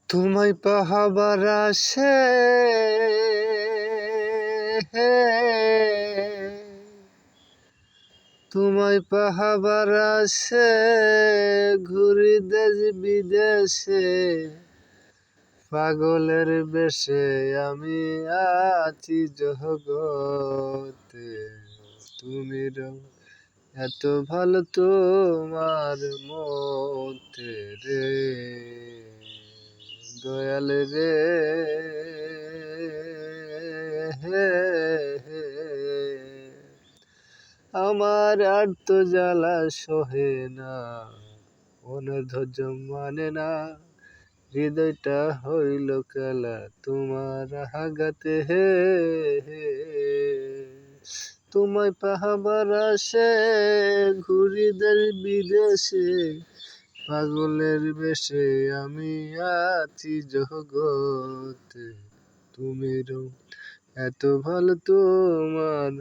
তোমায় পাহাবার আসে তোমায় পাহাবার আসে ঘুরি দেশ বিদেশে পাগলের বেশে আমি আছি জগতে তুমি এত ভালো তোমার মতে রে দয়াল রে আমার আর তো জ্বালা সহে না মনের ধৈর্য মানে না হৃদয়টা হইল খেলা তোমার আঘাতে তোমায় পাহাবার আসে ঘুরি দেশ বিদেশে পাগলের বেশে আমি আছি জগতে তুমি এত ভালো তোমার